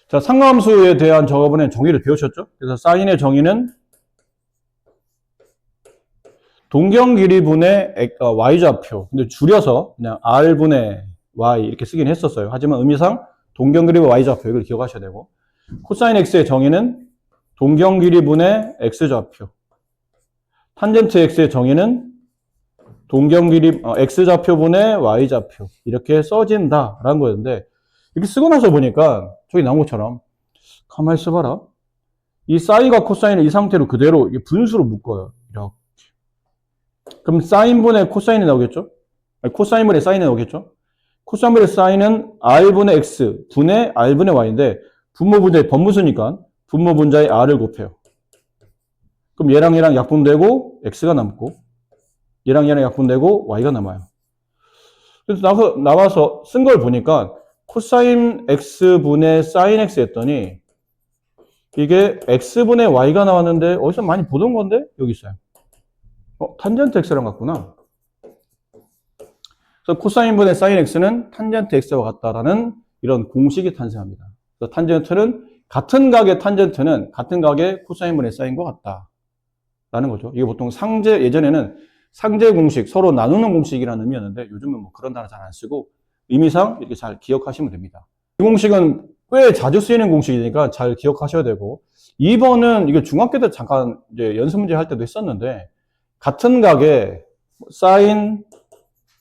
자, 상함수에 대한 저번에 정의를 배우셨죠? 그래서 사인의 정의는 동경 길이분의 y좌표. 근데 줄여서 그냥 r분의 y 이렇게 쓰긴 했었어요. 하지만 의미상 동경 길이분 y좌표 이걸 기억하셔야 되고, 코사인 x의 정의는 동경 길이분의 x좌표. 탄젠트 x의 정의는 동경 길이 x좌표분의 y좌표 이렇게 써진다라는 거였는데, 이렇게 쓰고 나서 보니까 저기 나온 것처럼 가만히 있어봐라. 이 사인과 코사인을 이 상태로 그대로 분수로 묶어요. 이렇게. 그럼 사인분의 코사인이 나오겠죠? 아니, 코사인분의 사인이 나오겠죠? 코사인분의 사인은 r분의 x 분의 r분의 y인데, 분모분자의 번무수니까 분모분자의 r을 곱해요. 그럼 얘랑 얘랑 약분되고 x가 남고, 얘랑 얘랑 약분되고 y가 남아요. 그래서 나와서 쓴 걸 보니까 코사인 x분의 사인 x 했더니 이게 x분의 y가 나왔는데, 어디서 많이 보던 건데 여기 있어요. 탄젠트 x랑 같구나. 그래서 코사인분의 사인 x는 탄젠트 x와 같다라는 이런 공식이 탄생합니다. 그래서 탄젠트는 같은 각의 탄젠트는 같은 각의 코사인분의 사인과 같다라는 거죠. 이게 보통 상제, 예전에는 상제 공식, 서로 나누는 공식이라는 의미였는데, 요즘은 뭐 그런 단어 잘 안 쓰고 의미상 이렇게 잘 기억하시면 됩니다. 이 공식은 꽤 자주 쓰이는 공식이니까 잘 기억하셔야 되고, 2번은 이게 중학교 때 잠깐 이제 연습 문제 할 때도 했었는데, 같은 각의 사인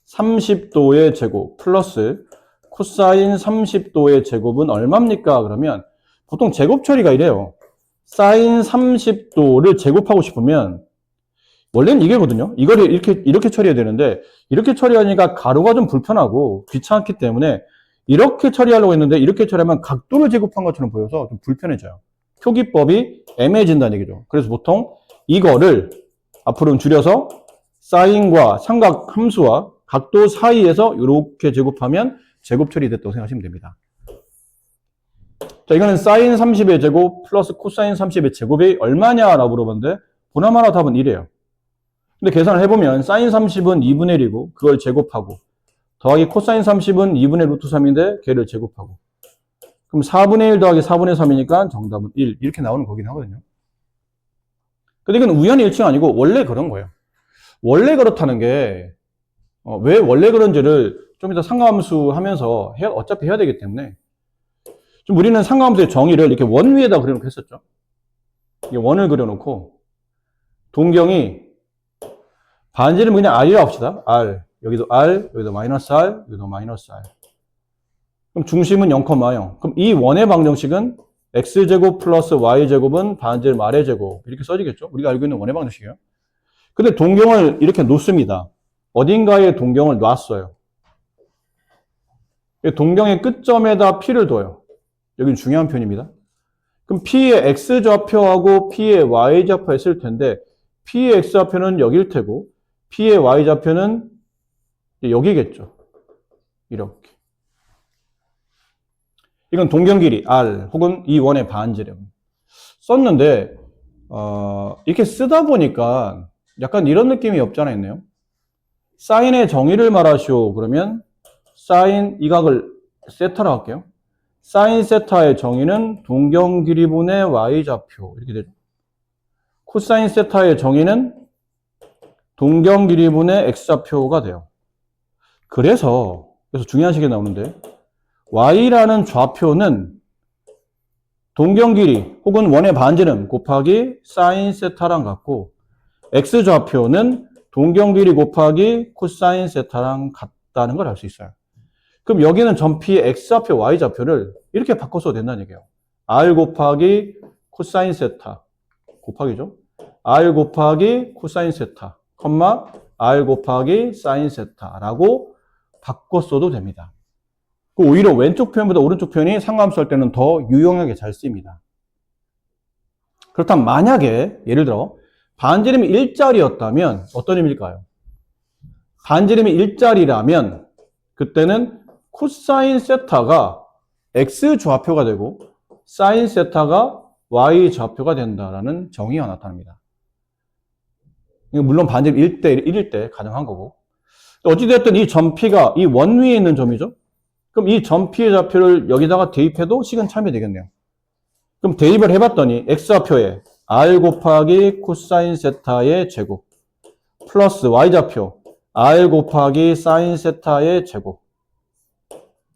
30도의 제곱 플러스 코사인 30도의 제곱은 얼마입니까? 그러면 보통 제곱 처리가 이래요. 사인 30도를 제곱하고 싶으면 원래는 이게거든요. 이거를 이렇게 처리해야 되는데, 이렇게 처리하니까 가로가 좀 불편하고 귀찮기 때문에 이렇게 처리하려고 했는데, 이렇게 처리하면 각도를 제곱한 것처럼 보여서 좀 불편해져요. 표기법이 애매해진다는 얘기죠. 그래서 보통 이거를 앞으로는 줄여서 사인과 삼각 함수와 각도 사이에서 이렇게 제곱하면 제곱 처리됐다고 생각하시면 됩니다. 자, 이거는 사인 30의 제곱 플러스 코사인 30의 제곱이 얼마냐라고 물어봤는데, 보나마나 답은 1이에요. 근데 계산을 해보면 사인 30은 2분의 1이고 그걸 제곱하고, 더하기 코사인 30은 2분의 루트 3인데 걔를 제곱하고, 그럼 4분의 1 더하기 4분의 3이니까 정답은 1 이렇게 나오는 거긴 하거든요. 근데 이건 우연히 일치가 아니고 원래 그런 거예요. 원래 그렇다는 게 왜 원래 그런지를 좀 이따 상가함수 하면서 어차피 해야 되기 때문에, 좀 우리는 상가함수의 정의를 이렇게 원 위에다 그려놓고 했었죠. 이게 원을 그려놓고 동경이 반지름 그냥 r이라고 합시다. r. 여기도 r, 여기도 마이너스 r, 여기도 마이너스 r. 그럼 중심은 0,0. 그럼 이 원의 방정식은 x제곱 플러스 y제곱은 반지름 r의 제곱 이렇게 써지겠죠? 우리가 알고 있는 원의 방정식이에요. 근데 동경을 이렇게 놓습니다. 어딘가에 동경을 놨어요. 동경의 끝점에다 p를 둬요. 여기는 중요한 표현입니다. 그럼 p의 x좌표하고 p의 y좌표에 쓸 텐데, p의 x좌표는 여기일 테고 p의 y좌표는 여기겠죠. 이렇게. 이건 동경 길이 r 혹은 이 원의 반지름 썼는데, 이렇게 쓰다 보니까 약간 이런 느낌이 없지 않아 있네요. 사인의 정의를 말하시오. 그러면 사인 이 각을 세타로 할게요. 사인 세타의 정의는 동경 길이분의 y좌표 이렇게 되죠. 코사인 세타의 정의는 동경 길이분의 x좌표가 돼요. 그래서 중요한 식이 나오는데, y라는 좌표는 동경 길이 혹은 원의 반지름 곱하기 사인 세타랑 같고, x좌표는 동경 길이 곱하기 코사인 세타랑 같다는 걸 알 수 있어요. 그럼 여기는 전피의 x좌표, y좌표를 이렇게 바꿔 써도 된다는 얘기예요. r 곱하기 코사인 세타 곱하기죠. r 곱하기 코사인 세타, r 곱하기 사인 세타라고 바꿔 써도 됩니다. 오히려 왼쪽 표현보다 오른쪽 표현이 상가함수 할 때는 더 유용하게 잘 쓰입니다. 그렇다면 만약에 예를 들어 반지름이 1짜리였다면 어떤 의미일까요? 반지름이 1짜리라면 그때는 코사인 세타가 x좌표가 되고 사인 세타가 y좌표가 된다라는 정의가 나타납니다. 물론 반지름 1일 때 가능한 거고, 어찌되었든 이 점피가 이 원 위에 있는 점이죠. 그럼 이 점피의 좌표를 여기다가 대입해도 식은 참이 되겠네요. 그럼 대입을 해봤더니 x좌표에 r 곱하기 코사인 세타의 제곱 플러스 y좌표 r 곱하기 사인 세타의 제곱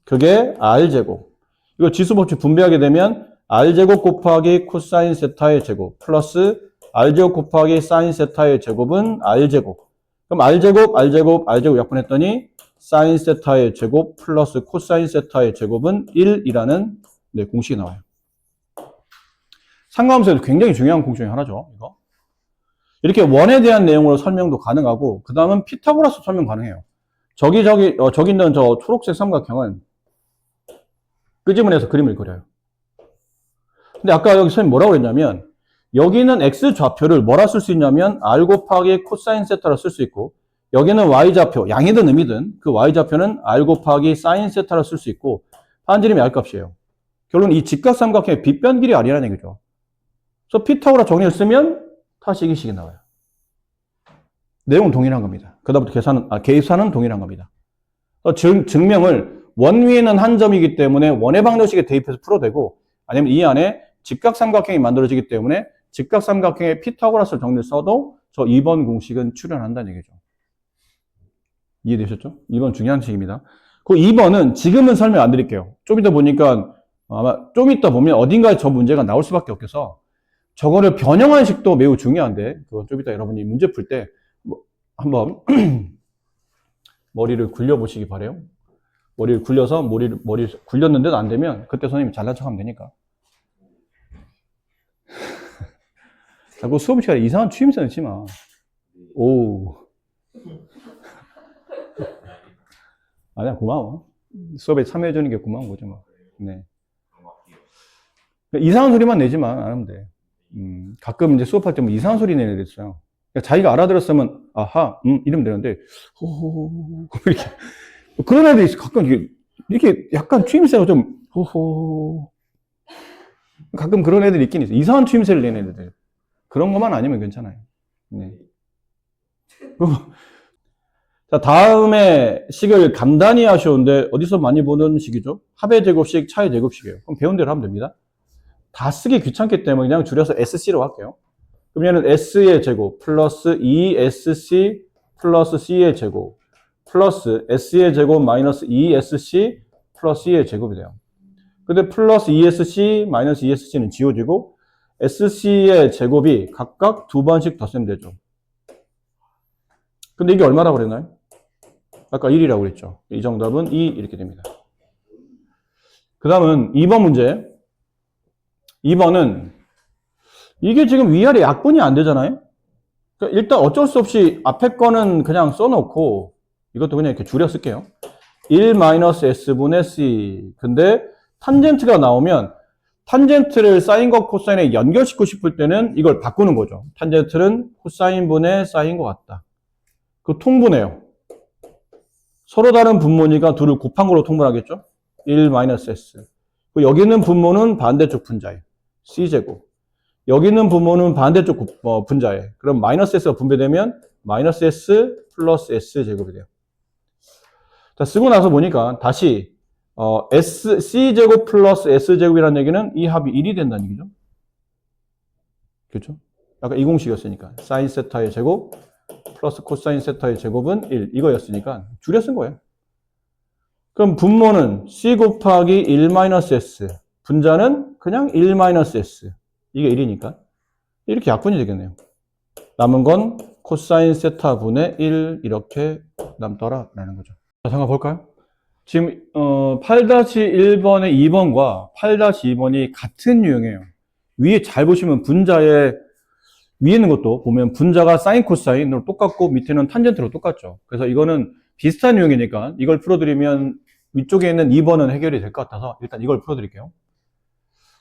그게 r제곱. 이거 지수법칙 분배하게 되면 r제곱 곱하기 코사인 세타의 제곱 플러스 r제곱 곱하기 사인 세타의 제곱은 r제곱. 그럼 r제곱 약분했더니 사인 세타의 제곱 플러스 코사인 세타의 제곱은 1이라는 네, 공식이 나와요. 상가함수에도 굉장히 중요한 공식 중에 하나죠. 이거. 이렇게 원에 대한 내용으로 설명도 가능하고 그 다음은 피타고라스 설명 가능해요. 저기 있는 저 초록색 삼각형은 끄집어내서 그림을 그려요. 근데 아까 여기 선생님 뭐라고 그랬냐면 여기는 x좌표를 뭐라 쓸 수 있냐면 r 곱하기 코사인 세타라 쓸 수 있고 여기는 y좌표, 양이든 음이든 그 y좌표는 r 곱하기 사인 세타라 쓸 수 있고 반지름이 r값이에요. 결론 이 직각삼각형의 빗변 길이 r이라는 얘기죠. 그래서 피타고라 정리를 쓰면 다시 이 식이 나와요. 내용은 동일한 겁니다. 그다음부터 계산은 동일한 겁니다. 증명을 원 위에는 한 점이기 때문에 원의 방정식에 대입해서 풀어도 되고 아니면 이 안에 직각삼각형이 만들어지기 때문에 직각삼각형의 피타고라스 정리를 써도 저 2번 공식은 출현한다는 얘기죠. 이해되셨죠? 2번 중요한 식입니다. 그 2번은 지금은 설명 안 드릴게요. 좀 이따 보니까 아마 좀 이따 보면 어딘가에 저 문제가 나올 수밖에 없어서 저거를 변형한 식도 매우 중요한데 그건 좀 이따 여러분이 문제 풀 때 한번 머리를 굴려보시기 바래요. 머리를 굴려서 머리를 굴렸는데도 안 되면 그때 선생님이 잘난 척하면 되니까. 자꾸 수업 시간에 이상한 추임새 넣지 마. 오. 아니야, 고마워. 수업에 참여해주는 게 고마운 거죠, 뭐. 네. 이상한 소리만 내지만 안 하면 돼. 가끔 이제 수업할 때 뭐 이상한 소리 내는 애들 있어요. 그러니까 자기가 알아들었으면, 아하, 이러면 되는데, 호호호, 이렇게. 그런 애들이 있어. 가끔 이렇게 약간 추임새가 좀, 호호. 가끔 그런 애들이 있긴 있어. 이상한 추임새를 내는 애들. 그런 것만 아니면 괜찮아요. 네. 자, 다음에 식을 간단히 하시는데 어디서 많이 보는 식이죠? 합의 제곱식, 차의 제곱식이에요. 그럼 배운 대로 하면 됩니다. 다 쓰기 귀찮기 때문에 그냥 줄여서 SC로 할게요. 그러면 S의 제곱 플러스 2SC 플러스 C의 제곱 플러스 S의 제곱 마이너스 2SC 플러스 C의 제곱이 돼요. 근데 플러스 2SC 마이너스 2SC는 지워지고 SC의 제곱이 각각 2번씩 덧셈 되죠. 근데 이게 얼마라고 그랬나요? 아까 1이라고 그랬죠. 이 정답은 2 이렇게 됩니다. 그 다음은 2번 문제. 2번은 이게 지금 위아래 약분이 안 되잖아요. 그러니까 일단 어쩔 수 없이 앞에 거는 그냥 써놓고 이것도 그냥 이렇게 줄여 쓸게요. 1-S분의 C. 근데 탄젠트가 나오면 탄젠트를 사인과 코사인에 연결시키고 싶을 때는 이걸 바꾸는 거죠. 탄젠트는 코사인분의 사인과 같다. 그 통분해요. 서로 다른 분모니까 둘을 곱한 걸로 통분하겠죠? 1-S. 여기 있는 분모는 반대쪽 분자예요. C제곱. 여기 있는 분모는 반대쪽 분자예요. 그럼 마이너스 S가 분배되면 마이너스 S 플러스 S제곱이 돼요. 자, 쓰고 나서 보니까 다시 C제곱 플러스 S제곱이라는 얘기는 이 합이 1이 된다는 얘기죠. 그렇죠? 아까 이 공식이었으니까 사인 세타의 제곱 플러스 코사인 세타의 제곱은 1 이거였으니까 줄여 쓴 거예요. 그럼 분모는 C 곱하기 1-S 분자는 그냥 1-S 이게 1이니까 이렇게 약분이 되겠네요. 남은 건 코사인 세타 분의 1 이렇게 남더라라는 거죠. 자, 잠깐 볼까요? 지금 8-1번의 2번과 8-2번이 같은 유형이에요. 위에 잘 보시면 분자의 위에 있는 것도 보면 분자가 사인 코사인으로 똑같고 밑에는 탄젠트로 똑같죠. 그래서 이거는 비슷한 유형이니까 이걸 풀어드리면 위쪽에 있는 2번은 해결이 될 것 같아서 일단 이걸 풀어드릴게요.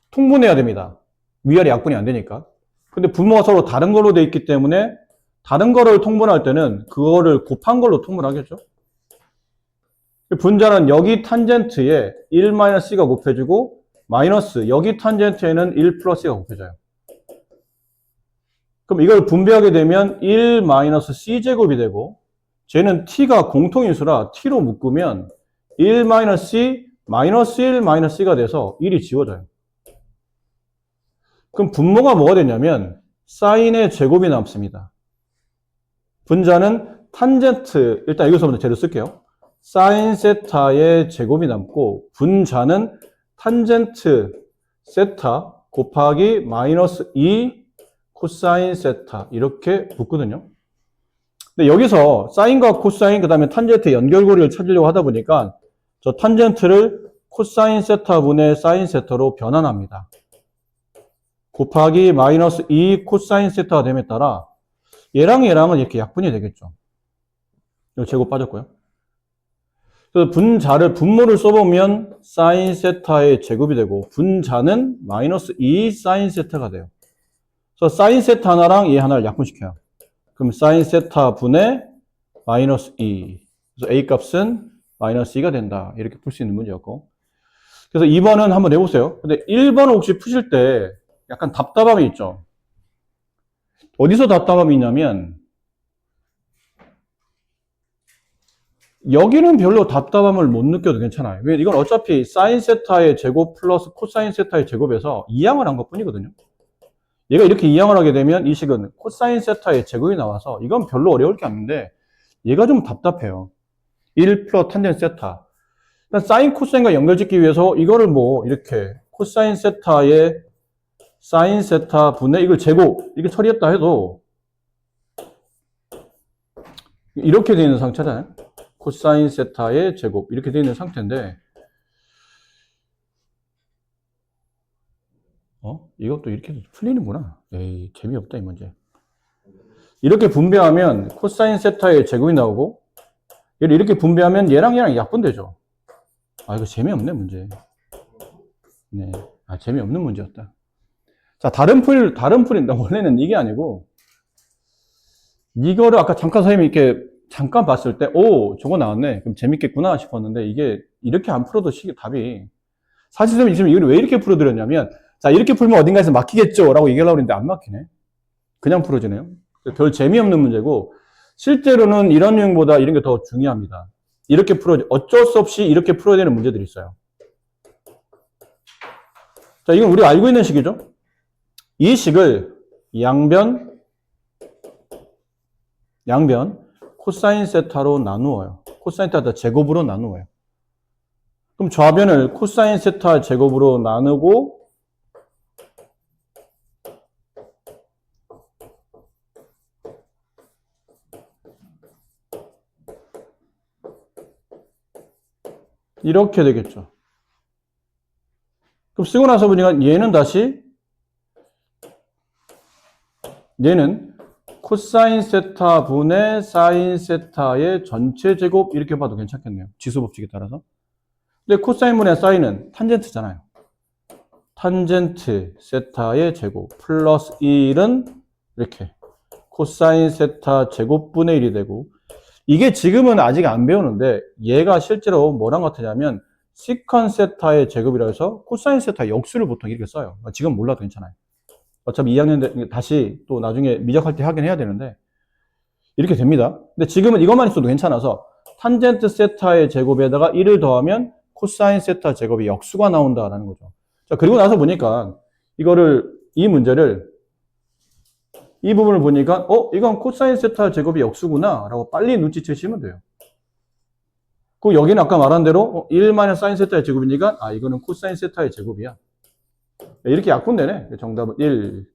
통분해야 됩니다. 위아래 약분이 안 되니까. 근데 분모가 서로 다른 걸로 돼 있기 때문에 다른 거를 통분할 때는 그거를 곱한 걸로 통분하겠죠. 분자는 여기 탄젠트에 1-C가 곱해지고 마이너스 여기 탄젠트에는 1+C가 곱해져요. 그럼 이걸 분배하게 되면 1-C제곱이 되고 쟤는 t가 공통인수라 t로 묶으면 1-C 마이너스 1-C가 돼서 1이 지워져요. 그럼 분모가 뭐가 되냐면 사인의 제곱이 남습니다. 분자는 탄젠트, 일단 여기서부터 재료 쓸게요. 사인 세타의 제곱이 남고 분자는 탄젠트 세타 곱하기 마이너스 2 코사인 세타 이렇게 붙거든요. 근데 여기서 사인과 코사인 그 다음에 탄젠트 연결고리를 찾으려고 하다 보니까 저 탄젠트를 코사인 세타 분의 사인 세타로 변환합니다. 곱하기 마이너스 2 코사인 세타가 됨에 따라 얘랑 얘랑은 이렇게 약분이 되겠죠. 이 제곱 빠졌고요. 그래서 분모를 써보면 사인 세타의 제곱이 되고 분자는 마이너스 2 사인 세타가 돼요. 그래서 사인 세타 하나랑 얘 하나를 약분시켜요. 그럼 사인 세타 분의 마이너스 2. 그래서 A 값은 마이너스 2가 된다. 이렇게 풀 수 있는 문제였고. 그래서 2번은 한번 내보세요. 근데 1번 혹시 푸실 때 약간 답답함이 있죠. 어디서 답답함이 있냐면 여기는 별로 답답함을 못 느껴도 괜찮아요. 왜? 이건 어차피 사인 세타의 제곱 플러스 코사인 세타의 제곱에서 이항을 한 것뿐이거든요. 얘가 이렇게 이항을 하게 되면 이 식은 코사인 세타의 제곱이 나와서 이건 별로 어려울 게 없는데 얘가 좀 답답해요. 1 플러스 탄젠트 세타. 사인 코사인과 연결짓기 위해서 이거를 뭐 이렇게 코사인 세타의 사인 세타 분의 이걸 제곱 이렇게 처리했다 해도 이렇게 되어 있는 상태잖아요. 코사인 세타의 제곱 이렇게 되어 있는 상태인데 이것도 이렇게 풀리는구나. 에이 재미없다 이 문제. 이렇게 분배하면 코사인 세타의 제곱이 나오고 얘를 이렇게 분배하면 얘랑 약분되죠. 이거 재미없네 문제. 네, 재미없는 문제였다. 자, 다른 풀인데 원래는 이게 아니고 이거를 아까 잠깐 선생님이 이렇게 잠깐 봤을 때 저거 나왔네. 그럼 재밌겠구나 싶었는데 이게 이렇게 안 풀어도 답이 사실 지금 이걸 왜 이렇게 풀어드렸냐면 자, 이렇게 풀면 어딘가에서 막히겠죠 라고 얘기하려고 했는데 안 막히네. 그냥 풀어지네요. 별 재미없는 문제고 실제로는 이런 유형보다 이런 게 더 중요합니다. 이렇게 어쩔 수 없이 이렇게 풀어야 되는 문제들이 있어요. 자, 이건 우리가 알고 있는 식이죠. 이 식을 양변 코사인 세타로 나누어요. 코사인 세타 제곱으로 나누어요. 그럼 좌변을 코사인 세타 제곱으로 나누고 이렇게 되겠죠. 그럼 쓰고 나서 보니까 얘는 코사인 세타 분의 사인 세타의 전체 제곱 이렇게 봐도 괜찮겠네요. 지수 법칙에 따라서. 근데 코사인 분의 사인은 탄젠트잖아요. 탄젠트 세타의 제곱 플러스 1은 이렇게 코사인 세타 제곱분의 1이 되고 이게 지금은 아직 안 배우는데 얘가 실제로 뭐랑 같으냐면 시컨 세타의 제곱이라 해서 코사인 세타 역수를 보통 이렇게 써요. 지금 몰라도 괜찮아요. 어차피 2학년 때 다시 또 나중에 미적할 때 하긴 해야 되는데 이렇게 됩니다. 근데 지금은 이것만 있어도 괜찮아서 탄젠트 세타의 제곱에다가 1을 더하면 코사인 세타 제곱이 역수가 나온다라는 거죠. 자, 그리고 나서 보니까 이 문제를 이 부분을 보니까 이건 코사인 세타 제곱이 역수구나 라고 빨리 눈치채시면 돼요. 그 여기는 아까 말한 대로 1 마이너스 사인 세타의 제곱이니까 이거는 코사인 세타의 제곱이야. 이렇게 약분되네. 정답은 1.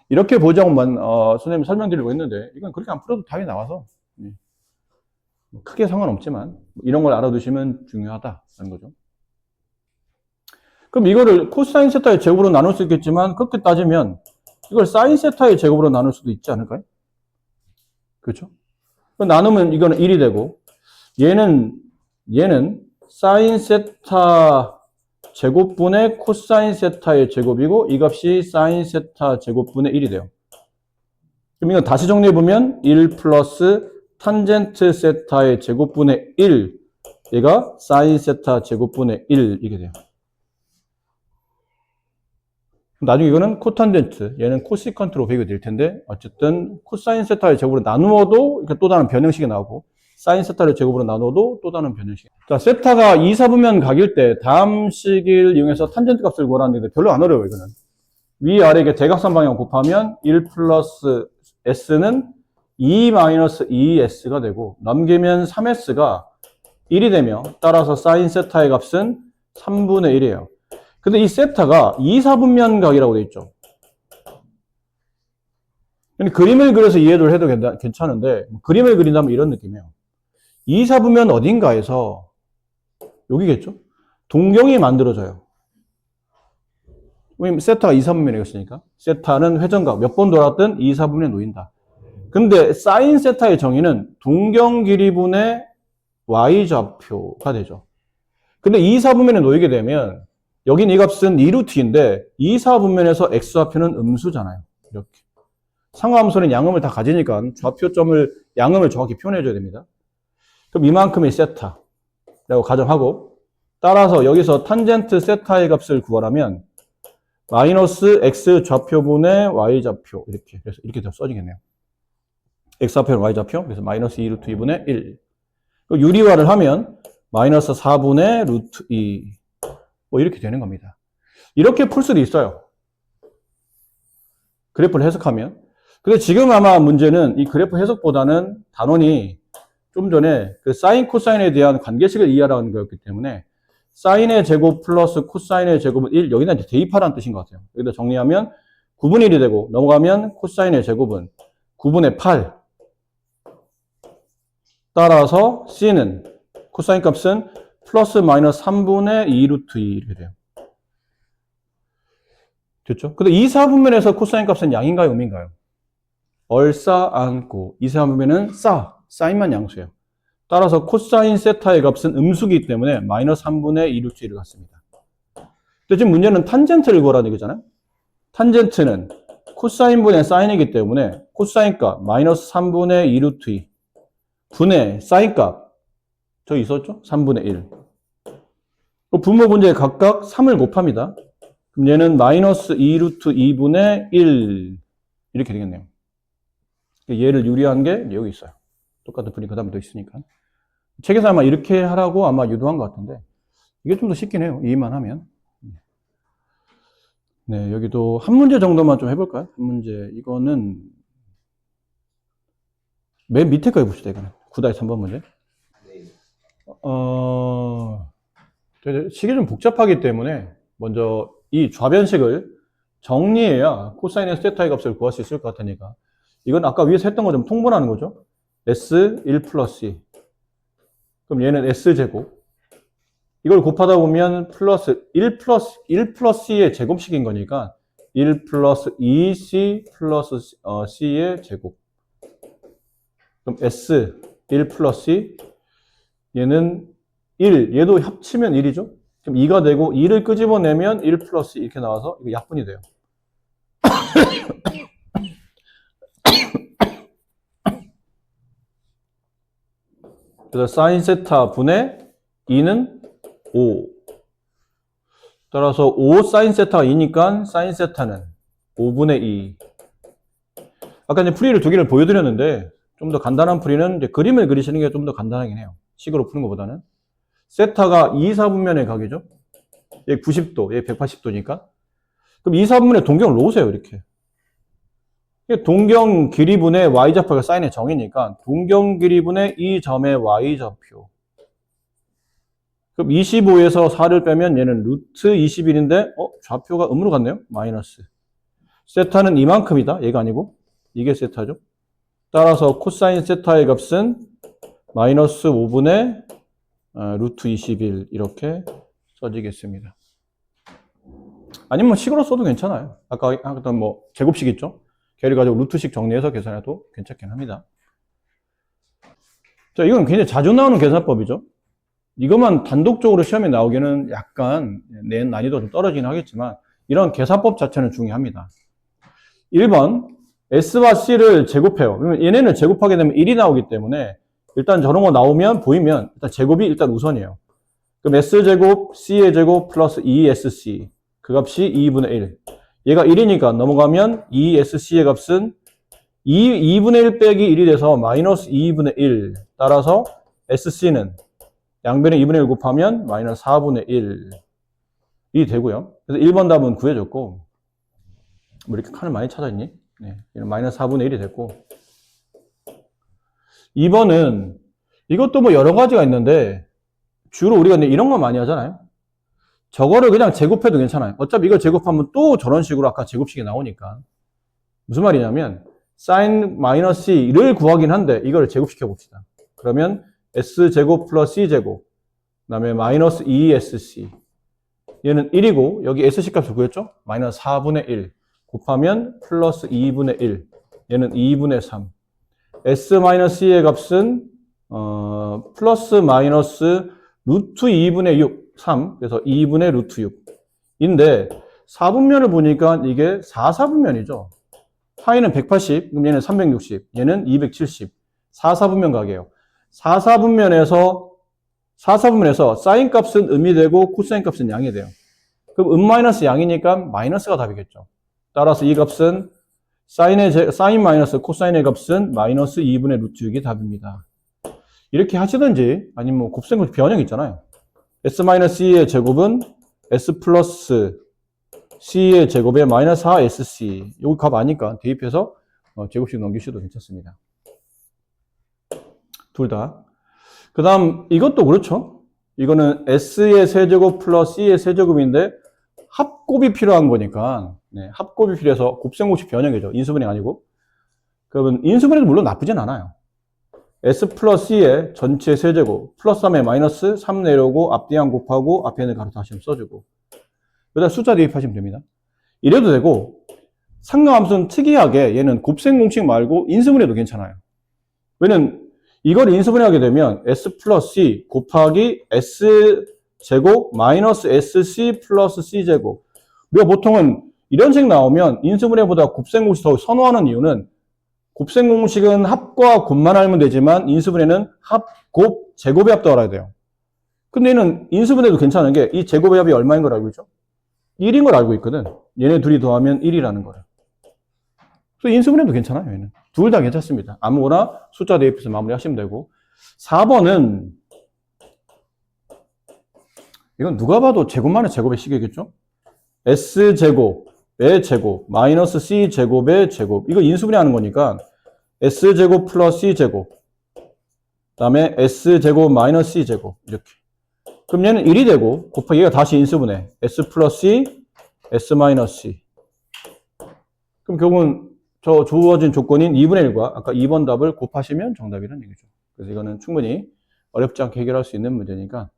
이렇게 보자고만 선생님 설명드리고 있는데 이건 그렇게 안 풀어도 답이 나와서 크게 상관없지만 이런 걸 알아두시면 중요하다는 거죠. 그럼 이거를 코사인 세타의 제곱으로 나눌 수 있겠지만 그렇게 따지면 이걸 사인 세타의 제곱으로 나눌 수도 있지 않을까요? 그렇죠? 나누면 이거는 1이 되고 얘는 사인 세타 제곱분의 코사인 세타의 제곱이고 이 값이 사인 세타 제곱분의 1이 돼요. 그럼 이건 다시 정리해보면 1 플러스 탄젠트 세타의 제곱분의 1 얘가 사인 세타 제곱분의 1 이게 돼요. 나중에 이거는 코탄젠트, 얘는 코시컨트로 배우게 될 텐데 어쨌든 코사인 세타의 제곱으로 나누어도 또 다른 변형식이 나오고 사인 세타를 제곱으로 나눠도 또 다른 변형식. 자, 세타가 2, 4분면 각일 때 다음 식을 이용해서 탄젠트 값을 구하라는 데 별로 안 어려워요, 이거는. 위아래 이게 대각선 방향 곱하면 1 플러스 s는 2 마이너스 2s가 되고 넘기면 3s가 1이 되며 따라서 사인 세타의 값은 3분의 1이에요. 근데 이 세타가 2, 4분면 각이라고 되어 있죠. 그림을 그려서 이해를 해도 괜찮은데 그림을 그린다면 이런 느낌이에요. 2, 4분면 어딘가에서 여기겠죠? 동경이 만들어져요. 왜냐면 세타가 2, 4분면이었으니까 세타는 회전각 몇 번 돌았든 2, 4분면에 놓인다. 근데 사인 세타의 정의는 동경 길이분의 y좌표가 되죠. 근데 2, 4분면에 놓이게 되면 여긴 이 값은 2루트인데 2, 4분면에서 x좌표는 음수잖아요. 이렇게. 상하함수는 양음을 다 가지니까 좌표점을 양음을 정확히 표현해줘야 됩니다. 그럼 이만큼의 세타라고 가정하고 따라서 여기서 탄젠트 세타의 값을 구하라면 마이너스 x 좌표분의 y 좌표 이렇게 그래서 이렇게 써지겠네요. x 좌표는 y 좌표 그래서 마이너스 2루트 2분의 1 유리화를 하면 마이너스 4분의 루트 2 뭐 이렇게 되는 겁니다. 이렇게 풀 수도 있어요. 그래프를 해석하면. 근데 지금 아마 문제는 이 그래프 해석보다는 단원이 좀 전에 그 사인 코사인에 대한 관계식을 이해하라는 거였기 때문에 사인의 제곱 플러스 코사인의 제곱은 1 여기다 이제 대입하라는 뜻인 것 같아요. 여기다 정리하면 9분의 1이 되고 넘어가면 코사인의 제곱은 9분의 8 따라서 C는 코사인 값은 플러스 마이너스 3분의 2루트 2 이렇게 돼요. 됐죠? 근데 2, 4분면에서 코사인 값은 양인가요, 음인가요? 얼싸안고 2, 4분면은 사인만 양수예요. 따라서 코사인 세타의 값은 음수기 때문에 마이너스 3분의 2루트 1을 갖습니다. 근데 지금 문제는 탄젠트를 구하라는 얘기잖아요. 탄젠트는 코사인분의 사인이기 때문에 코사인 값 마이너스 3분의 2루트 2 분의 사인 값 저기 있었죠? 3분의 1. 분모 분자에 각각 3을 곱합니다. 그럼 얘는 마이너스 2루트 2분의 1 이렇게 되겠네요. 얘를 유리한 게 여기 있어요. 똑같은 풀이 그 다음에 더 있으니까. 책에서 아마 이렇게 하라고 아마 유도한 것 같은데 이게 좀 더 쉽긴 해요. 이해만 하면. 네, 여기도 한 문제 정도만 좀 해볼까요? 한 문제. 이거는 맨 밑에 거 해봅시다. 이거는 9-3번 문제. 식이 좀 복잡하기 때문에 먼저 이 좌변식을 정리해야 코사인의 세타의 값을 구할 수 있을 것 같으니까 이건 아까 위에서 했던 거 좀 통분하는 거죠. S 1 플러스 2. 그럼 얘는 S제곱. 이걸 곱하다 보면 플러스 1 플러스 2의 제곱식인 거니까 1 플러스 2C 플러스 C의 제곱. 그럼 S 1 플러스 2. 얘는 1. 얘도 합치면 1이죠. 그럼 2가 되고 2를 끄집어내면 1 플러스 2 이렇게 나와서 이거 약분이 돼요. 그래서 사인 세타 분의 2는 5. 따라서 5 사인 세타가 2니까 사인 세타는 5분의 2. 아까 이제 풀이를 두 개를 보여드렸는데 좀 더 간단한 풀이는 이제 그림을 그리시는 게 좀 더 간단하긴 해요. 식으로 푸는 것보다는. 세타가 2, 4분면의 각이죠. 얘 90도, 얘 180도니까. 그럼 2, 4분면에 동경을 놓으세요, 이렇게. 동경 길이분의 y좌표가 사인의 정의니까 동경 길이분의 이 점의 y좌표. 그럼 25에서 4를 빼면 얘는 루트 21인데 좌표가 음으로 갔네요. 마이너스. 세타는 이만큼이다. 얘가 아니고 이게 세타죠. 따라서 코사인 세타의 값은 마이너스 5분의 루트 21 이렇게 써지겠습니다. 아니면 식으로 써도 괜찮아요. 아까 했던 뭐 제곱식 있죠. 걔를 가지고 루트식 정리해서 계산해도 괜찮긴 합니다. 자, 이건 굉장히 자주 나오는 계산법이죠. 이것만 단독적으로 시험에 나오기는 약간 난이도가 좀 떨어지긴 하겠지만 이런 계산법 자체는 중요합니다. 1번 S와 C를 제곱해요. 그러면 얘네는 제곱하게 되면 1이 나오기 때문에 일단 저런 거 나오면 보이면 일단 제곱이 일단 우선이에요. 그럼 S제곱, C의 제곱 플러스 2SC 그 값이 2분의 1. 얘가 1이니까 넘어가면 2SC의 값은 2분의 1 빼기 1이 돼서 마이너스 2분의 1. 따라서 SC는 양변에 2분의 1 곱하면 마이너스 4분의 1이 되고요. 그래서 1번 답은 구해졌고 뭐 이렇게 칸을 많이 찾았니? 네, 얘는 마이너스 4분의 1이 됐고. 2번은 이것도 뭐 여러 가지가 있는데 주로 우리가 이런 거 많이 하잖아요. 저거를 그냥 제곱해도 괜찮아요. 어차피 이걸 제곱하면 또 저런 식으로 아까 제곱식이 나오니까. 무슨 말이냐면 sin 마이너스 c를 구하긴 한데 이걸 제곱시켜 봅시다. 그러면 s제곱 플러스 c제곱 그 다음에 마이너스 2sc 얘는 1이고 여기 sc 값을 구했죠? 마이너스 4분의 1 곱하면 플러스 2분의 1 얘는 2분의 3 s 마이너스 c의 값은 플러스 마이너스 루트 2분의 6 3 그래서 2분의 루트 6인데 4분면을 보니까 이게 4, 4분면이죠. 파이는 180, 그럼 얘는 360, 얘는 270. 4, 4분면 각이에요. 4, 4분면에서 사인 값은 음이 되고 코사인 값은 양이 돼요. 그럼 마이너스 양이니까 마이너스가 답이겠죠. 따라서 이 값은 사인 마이너스 코사인의 값은 마이너스 2분의 루트 6이 답입니다. 이렇게 하시든지 아니면 뭐 곱셈 변형 있잖아요. s-c의 제곱은 s 플러스 c의 제곱에 마이너스 4sc 여기 값 아니까 대입해서 제곱식 넘기셔도 괜찮습니다. 둘 다. 그 다음 이것도 그렇죠. 이거는 s의 세제곱 플러스 c의 세제곱인데 합곱이 필요한 거니까 네, 합곱이 필요해서 곱셈공식 변형이죠. 인수분해 아니고. 그러면 인수분해도 물론 나쁘진 않아요. s 플러스 c의 전체 세제곱 플러스 3에 마이너스 3 내려오고 앞뒤양 곱하고 앞에 있는 가로 다시 써주고 여기다 숫자 대입하시면 됩니다. 이래도 되고 상가함수는 특이하게 얘는 곱셈 공식 말고 인수분해도 괜찮아요. 왜냐면 이걸 인수분해하게 되면 s 플러스 c 곱하기 s 제곱 마이너스 sc 플러스 c 제곱 우리가 보통은 이런 식 나오면 인수분해보다 곱셈 공식 더 선호하는 이유는 곱셈 공식은 합과 곱만 알면 되지만 인수분해는 합, 곱, 제곱의 합도 알아야 돼요. 근데 얘는 인수분해도 괜찮은 게 이 제곱의 합이 얼마인 걸 알고 있죠? 1인 걸 알고 있거든. 얘네 둘이 더하면 1이라는 거를. 그래서 인수분해도 괜찮아요. 얘는. 둘 다 괜찮습니다. 아무거나 숫자 대입해서 마무리하시면 되고. 4번은 이건 누가 봐도 제곱만의 제곱의 식이겠죠? S제곱의 제곱 마이너스 C제곱의 제곱 이거 인수분해하는 거니까 S제곱 플러스 C제곱 그 다음에 S제곱 마이너스 C제곱 이렇게 그럼 얘는 1이 되고 곱하기 얘가 다시 인수분해 S 플러스 C S 마이너스 C 그럼 결국은 저 주어진 조건인 2분의 1과 아까 2번 답을 곱하시면 정답이라는 얘기죠. 그래서 이거는 충분히 어렵지 않게 해결할 수 있는 문제니까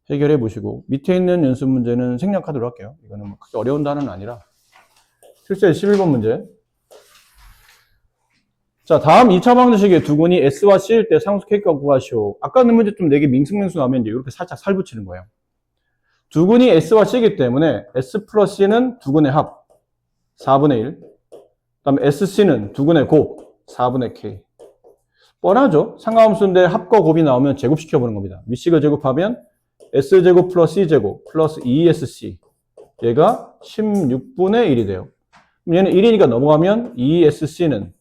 해결해 보시고 밑에 있는 연습 문제는 생략하도록 할게요. 이거는 뭐 크게 어려운 단어는 아니라 실제 11번 문제 자 다음 2차 방정식의 두근이 S와 C일 때 상수 K값 구하시오. 아까 있는 문제 좀 4개 밍숭맹숭 나오면 이제 이렇게 살짝 살 붙이는 거예요. 두근이 S와 C이기 때문에 S 플러스 C는 두근의 합 4분의 1 그 다음에 SC는 두근의 곱 4분의 K 뻔하죠. 상하함수인데 합과 곱이 나오면 제곱시켜보는 겁니다. 위식을 제곱하면 S제곱 플러스 C제곱 플러스 2SC 얘가 16분의 1이 돼요. 그럼 얘는 1이니까 넘어가면 2SC는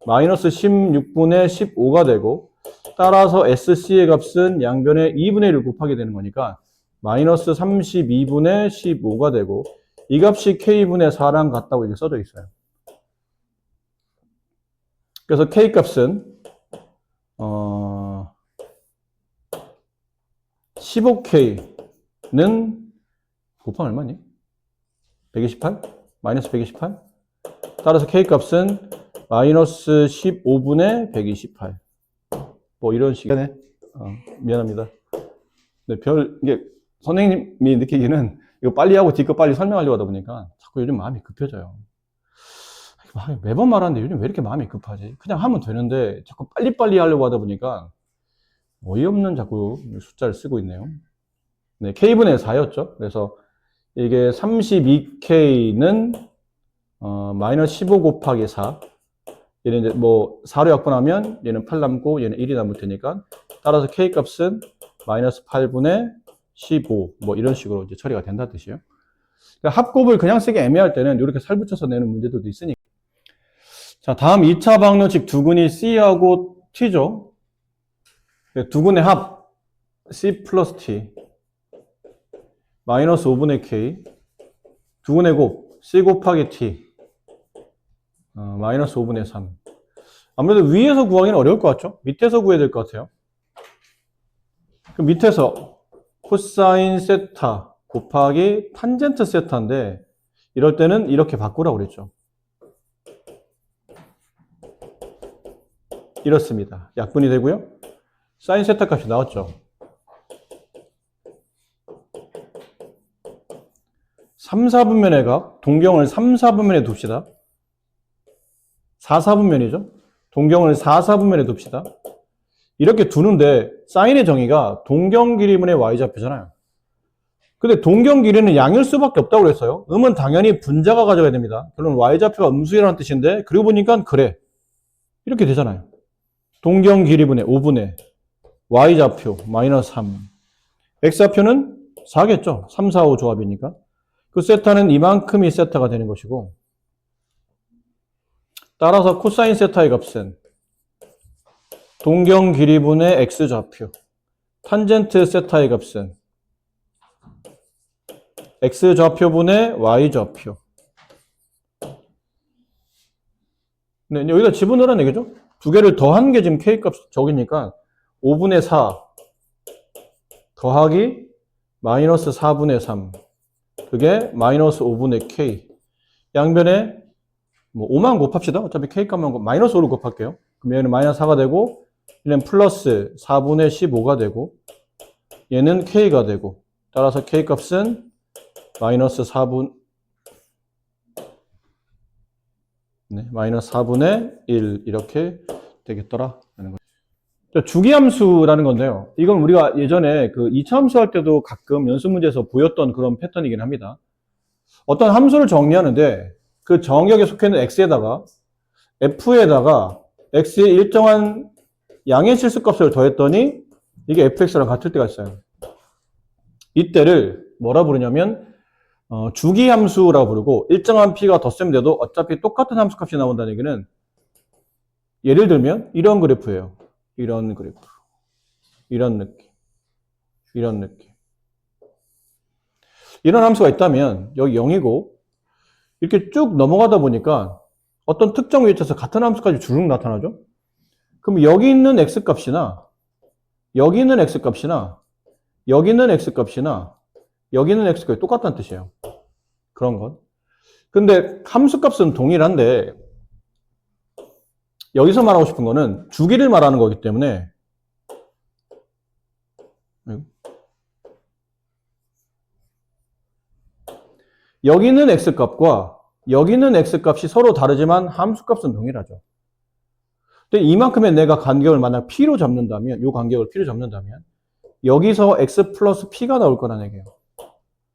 마이너스 16분의 15가 되고 따라서 SC의 값은 양변에 2분의 1을 곱하게 되는 거니까 마이너스 32분의 15가 되고 이 값이 K분의 4랑 같다고 이렇게 써져 있어요. 그래서 K값은 15K는 곱하면 얼마니? 128? 마이너스 128? 따라서 K값은 마이너스 15분의 128. 뭐 이런 식이네. 미안합니다. 네, 이게 선생님이 느끼기는 이거 빨리 하고 뒤거 빨리 설명하려고 하다 보니까 자꾸 요즘 마음이 급해져요. 매번 말하는데 요즘 왜 이렇게 마음이 급하지? 그냥 하면 되는데 자꾸 빨리빨리 하려고 하다 보니까 어이없는 자꾸 숫자를 쓰고 있네요. 네, K분의 4였죠. 그래서 이게 32K는 마이너스 15 곱하기 4 얘는 이제 뭐 4로 약분하면 얘는 8 남고 얘는 1이 남을 테니까 따라서 K 값은 마이너스 8분의 15 뭐 이런 식으로 이제 처리가 된다는 뜻이에요. 그러니까 합곱을 그냥 쓰기 애매할 때는 이렇게 살 붙여서 내는 문제들도 있으니까. 자, 다음 2차 방정식 두근이 C하고 T죠. 두근의 합 C 플러스 T 마이너스 5분의 K 두근의 곱 C 곱하기 T 마이너스 5분의 3. 아무래도 위에서 구하기는 어려울 것 같죠? 밑에서 구해야 될 것 같아요. 그럼 밑에서 코사인 세타 곱하기 탄젠트 세타인데 이럴 때는 이렇게 바꾸라고 그랬죠. 이렇습니다. 약분이 되고요. 사인 세타 값이 나왔죠. 3, 4분면의 각, 동경을 3, 4분면에 둡시다. 4, 4분면이죠. 동경을 4, 4분면에 둡시다. 이렇게 두는데 사인의 정의가 동경 길이분의 y좌표잖아요. 근데 동경 길이는 양일 수밖에 없다고 그랬어요. 음은 당연히 분자가 가져가야 됩니다. 결론 y좌표가 음수이라는 뜻인데 그리고 보니까 그래. 이렇게 되잖아요. 동경 길이분의 5분의 y좌표 마이너스 3. x좌표는 4겠죠. 3, 4, 5 조합이니까. 그 세타는 이만큼이 세타가 되는 것이고 따라서 코사인 세타의 값은 동경 길이분의 x좌표 탄젠트 세타의 값은 x좌표분의 y좌표. 네, 여기다 집어넣으라는 얘기죠. 두 개를 더한 게 지금 k값 저기니까 5분의 4 더하기 마이너스 4분의 3 그게 마이너스 5분의 k. 양변에 뭐 5만 곱합시다. 어차피 k값만 마이너스 5를 곱할게요. 그럼 얘는 마이너스 4가 되고 얘는 플러스 4분의 15가 되고 얘는 k가 되고 따라서 k값은 마이너스 4분 마이너스 4분의 1 이렇게 되겠더라 라는 거죠. 주기함수라는 건데요. 이건 우리가 예전에 그 2차 함수 할 때도 가끔 연습 문제에서 보였던 그런 패턴이긴 합니다. 어떤 함수를 정리하는데 그 정역에 속해 있는 x에다가 f에다가 x의 일정한 양의 실수값을 더했더니 이게 fx랑 같을 때가 있어요. 이때를 뭐라 부르냐면 주기함수라고 부르고 일정한 p가 덧셈 돼도 어차피 똑같은 함수값이 나온다는 얘기는 예를 들면 이런 그래프예요. 이런 그래프. 이런 느낌. 이런 느낌. 이런 함수가 있다면 여기 0이고 이렇게 쭉 넘어가다 보니까 어떤 특정 위치에서 같은 함수까지 주룩 나타나죠? 그럼 여기 있는 x값이나 여기 있는 x값이나 여기 있는 x값이나 여기 있는 x값이 똑같다는 뜻이에요. 그런 건. 근데 함수값은 동일한데 여기서 말하고 싶은 거는 주기를 말하는 거기 때문에 여기 있는 x값과 여기 있는 x값이 서로 다르지만 함수값은 동일하죠. 근데 이만큼의 내가 간격을 만약 p로 잡는다면 이 간격을 p로 잡는다면 여기서 x 플러스 p가 나올 거라는 얘기예요.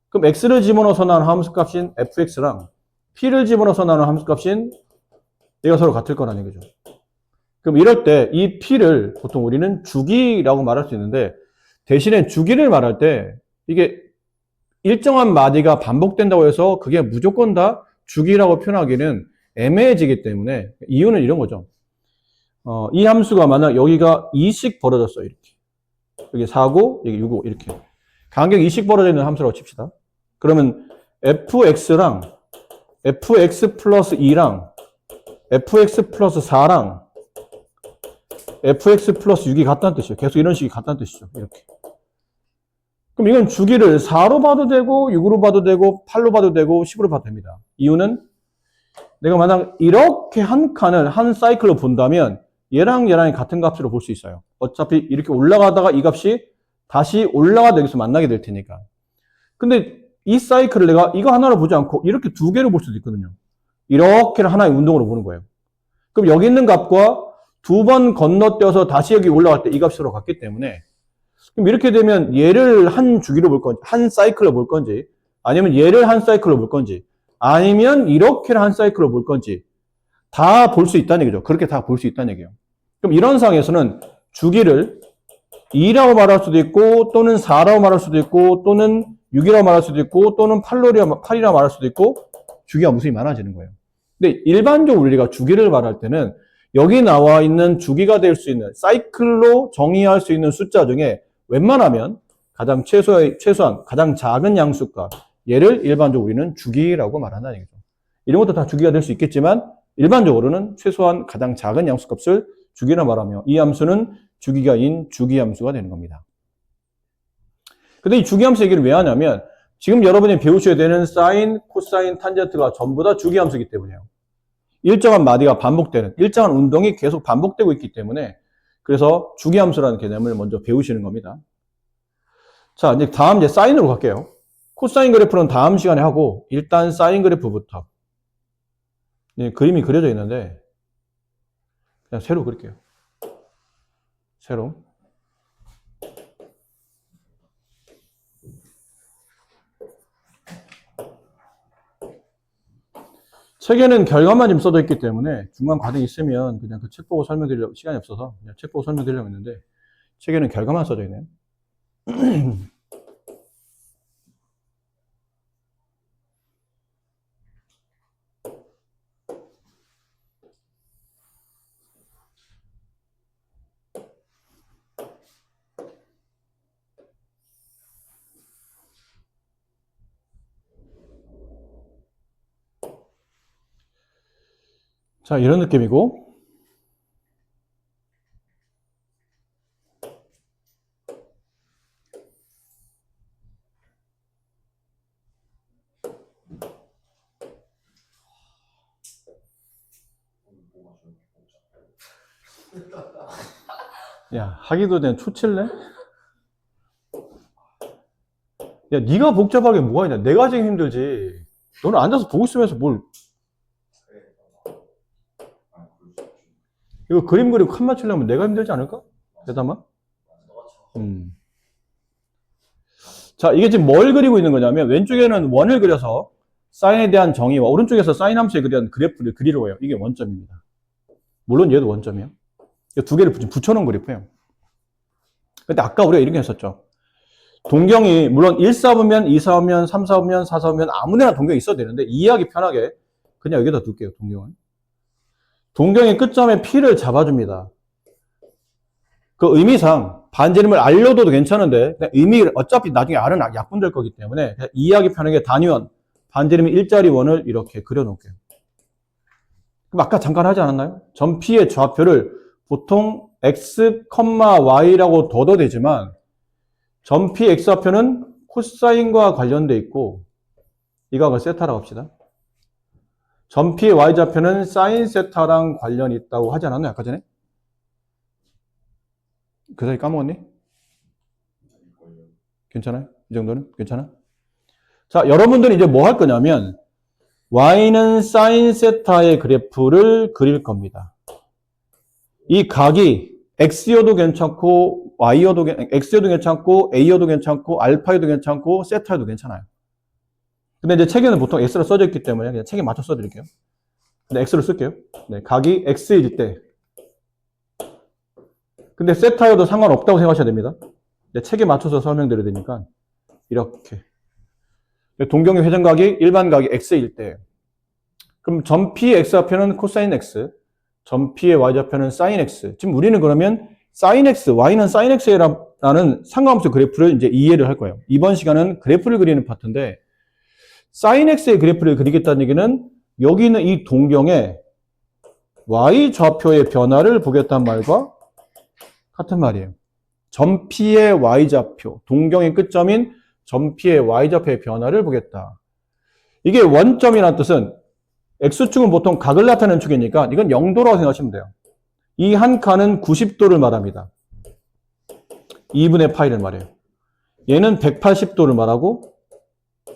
그럼 x를 집어넣어서 나오는 함수값인 fx랑 p를 집어넣어서 나오는 함수값인 얘가 서로 같을 거라는 얘기죠. 그럼 이럴 때 이 p를 보통 우리는 주기라고 말할 수 있는데 대신에 주기를 말할 때 이게 일정한 마디가 반복된다고 해서 그게 무조건 다 주기라고 표현하기는 애매해지기 때문에 이유는 이런 거죠. 이 함수가 만약 여기가 2씩 벌어졌어요. 이렇게. 여기 4고 여기 6고 이렇게. 간격이 2씩 벌어져 있는 함수라고 칩시다. 그러면 fx랑 fx 플러스 2랑 fx 플러스 4랑 fx 플러스 6이 같다는 뜻이에요. 계속 이런 식이 같다는 뜻이죠. 이렇게. 그럼 이건 주기를 4로 봐도 되고 6으로 봐도 되고 8로 봐도 되고 10으로 봐도 됩니다. 이유는 내가 만약 이렇게 한 칸을 한 사이클로 본다면 얘랑 얘랑이 같은 값으로 볼 수 있어요. 어차피 이렇게 올라가다가 이 값이 다시 올라가다 여기서 만나게 될 테니까. 근데 이 사이클을 내가 이거 하나로 보지 않고 이렇게 두 개로 볼 수도 있거든요. 이렇게를 하나의 운동으로 보는 거예요. 그럼 여기 있는 값과 두 번 건너뛰어서 다시 여기 올라갈 때 이 값으로 갔기 때문에 그럼 이렇게 되면 얘를 한 주기로 볼 건지 한 사이클로 볼 건지 아니면 얘를 한 사이클로 볼 건지 아니면 이렇게를 한 사이클로 볼 건지 다 볼 수 있다는 얘기죠. 그렇게 다 볼 수 있다는 얘기예요. 그럼 이런 상황에서는 주기를 2라고 말할 수도 있고 또는 4라고 말할 수도 있고 또는 6이라고 말할 수도 있고 또는 8이라고 말할 수도 있고 주기가 무수히 많아지는 거예요. 근데 일반적으로 우리가 주기를 말할 때는 여기 나와 있는 주기가 될 수 있는 사이클로 정의할 수 있는 숫자 중에 웬만하면 가장 최소한 가장 작은 양수값 얘를 일반적으로 우리는 주기라고 말한다는 얘기죠. 이런 것도 다 주기가 될 수 있겠지만 일반적으로는 최소한 가장 작은 양수값을 주기라 말하며 이 함수는 주기가인 주기함수가 되는 겁니다. 근데 이 주기함수 얘기를 왜 하냐면 지금 여러분이 배우셔야 되는 사인, 코사인, 탄젠트가 전부 다 주기함수이기 때문이에요. 일정한 마디가 반복되는, 일정한 운동이 계속 반복되고 있기 때문에 그래서 주기함수라는 개념을 먼저 배우시는 겁니다. 자, 이제 다음 이제 사인으로 갈게요. 코사인 그래프는 다음 시간에 하고 일단 사인 그래프부터. 그림이 그려져 있는데 그냥 세로 그릴게요. 세로. 책에는 결과만 지금 써져 있기 때문에 중간 과정이 있으면 그냥 그 책 보고 설명드리려고 시간이 없어서 그냥 책 보고 설명드리려고 했는데 책에는 결과만 써져 있네요. 자, 이런 느낌이고 야, 하기도 전에 초칠래? 야, 네가 복잡하게 뭐가 있냐? 내가 지금 힘들지. 너는 앉아서 보고 있으면서 뭘 이거 그림 그리고 칸 맞추려면 내가 힘들지 않을까? 대담아? 자, 이게 지금 뭘 그리고 있는 거냐면 왼쪽에는 원을 그려서 사인에 대한 정의와 오른쪽에서 사인 함수에 대한 그래프를 그리려고 해요. 이게 원점입니다. 물론 얘도 원점이에요. 두 개를 붙여놓은 그래프예요. 근데 아까 우리가 이렇게 했었죠. 동경이 물론 1, 4보면 2, 4보면 3, 4보면 4, 4보면 아무데나 동경이 있어도 되는데 이해하기 편하게 그냥 여기다 둘게요. 동경은. 동경의 끝점에 P를 잡아줍니다. 그 의미상 반지름을 알려둬도 괜찮은데 의미를 어차피 나중에 R은 약분될 거기 때문에 이해하기 편하게 단위원 반지름이 일자리 원을 이렇게 그려놓을게요. 그럼 아까 잠깐 하지 않았나요? 점 P의 좌표를 보통 X, Y라고 둬도 되지만 점 P X좌표는 코사인과 관련돼 있고 이거 세타라고 합시다. 점 P의 Y좌표는 사인 세타랑 관련이 있다고 하지 않았나요? 아까 전에? 그 사이 까먹었니? 괜찮아요? 이 정도는? 괜찮아? 자, 여러분들은 이제 뭐 할 거냐면 Y는 사인 세타의 그래프를 그릴 겁니다. 이 각이 X여도 괜찮고 Y여도 X여도 괜찮고 A여도 괜찮고 알파여도 괜찮고 세타여도 괜찮아요. 근데 이제 책에는 보통 X로 써져 있기 때문에 그냥 책에 맞춰 써드릴게요. 근데 X로 쓸게요. 네, 각이 X일 때 근데 세타여도 상관없다고 생각하셔야 됩니다. 네, 책에 맞춰서 설명드려야 되니까 이렇게 동경의 회전각이 일반 각이 X일 때 그럼 점 P의 X좌표는 코사인 X 점 P의 Y좌표는 사인 X 지금 우리는 그러면 사인 X, Y는 사인 X라는 상관함수 그래프를 이제 이해를 할 거예요. 이번 시간은 그래프를 그리는 파트인데 사인 X의 그래프를 그리겠다는 얘기는 여기 있는 이 동경의 Y좌표의 변화를 보겠다는 말과 같은 말이에요. 점 P의 Y좌표, 동경의 끝점인 점 P의 Y좌표의 변화를 보겠다. 이게 원점이라는 뜻은 X축은 보통 각을 나타내는 축이니까 이건 0도라고 생각하시면 돼요. 이 한 칸은 90도를 말합니다. 2분의 파이를 말해요. 얘는 180도를 말하고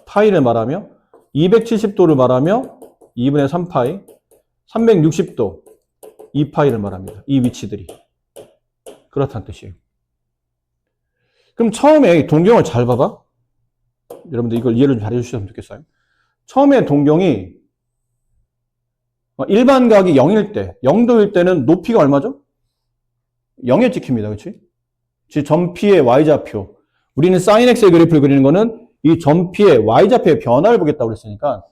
파이를 말하며 270도를 말하며 2분의 3파이 360도 2파이를 말합니다. 이 위치들이. 그렇다는 뜻이에요. 그럼 처음에 동경을 잘 봐봐. 여러분들 이걸 이해를 좀 잘 해주시면 좋겠어요. 처음에 동경이 일반 각이 0일 때, 0도일 때는 높이가 얼마죠? 0에 찍힙니다. 그렇지? 점 P의 Y좌표. 우리는 사인 X의 그래프를 그리는 거는 이 점 P의 Y좌표의 변화를 보겠다고 그랬으니까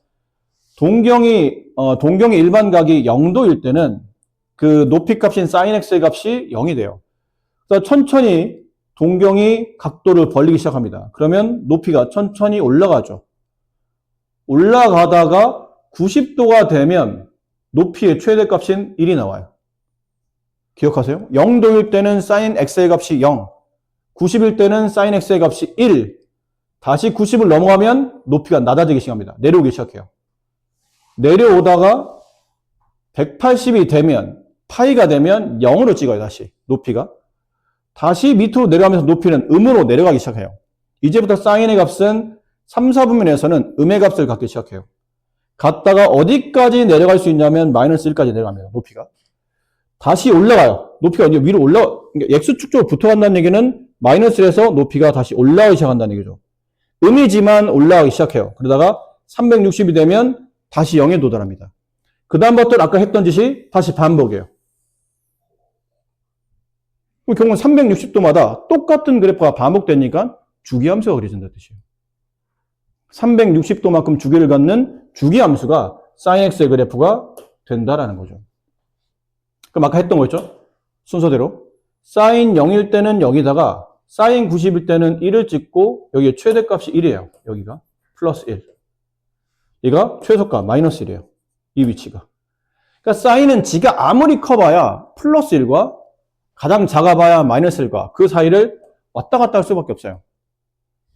동경이 일반 각이 0도일 때는 그 높이 값인 사인 X의 값이 0이 돼요. 그래서 천천히 동경이 각도를 벌리기 시작합니다. 그러면 높이가 천천히 올라가죠. 올라가다가 90도가 되면 높이의 최대값인 1이 나와요. 기억하세요? 0도일 때는 sin x의 값이 0, 90일 때는 sin x의 값이 1, 다시 90을 넘어가면 높이가 낮아지기 시작합니다. 내려오기 시작해요. 내려오다가 180이 되면, 파이가 되면 0으로 찍어요, 다시. 높이가. 다시 밑으로 내려가면서 높이는 음으로 내려가기 시작해요. 이제부터 사인의 값은 3, 4분면에서는 음의 값을 갖기 시작해요. 갔다가 어디까지 내려갈 수 있냐면 마이너스 1까지 내려갑니다, 높이가. 다시 올라가요. 높이가 어디 위로 그러니까 x축 쪽으로 붙어간다는 얘기는 마이너스 1에서 높이가 다시 올라가기 시작한다는 얘기죠. 음이지만 올라가기 시작해요. 그러다가 360이 되면 다시 0에 도달합니다. 그 다음부터 아까 했던 짓이 다시 반복이에요. 결국은 360도마다 똑같은 그래프가 반복되니까 주기함수가 그려진다는 뜻이에요. 360도만큼 주기를 갖는 주기함수가 sin x의 그래프가 된다라는 거죠. 그럼 아까 했던 거 있죠? 순서대로 sin 0일 때는 여기다가 sin 90일 때는 1을 찍고 여기에 최대값이 1이에요. 여기가 플러스 1. 얘가 최소값 마이너스 1이에요. 이 위치가. 그러니까 sin은 지가 아무리 커봐야 플러스 1과 가장 작아봐야 마이너스 1과 그 사이를 왔다 갔다 할 수밖에 없어요.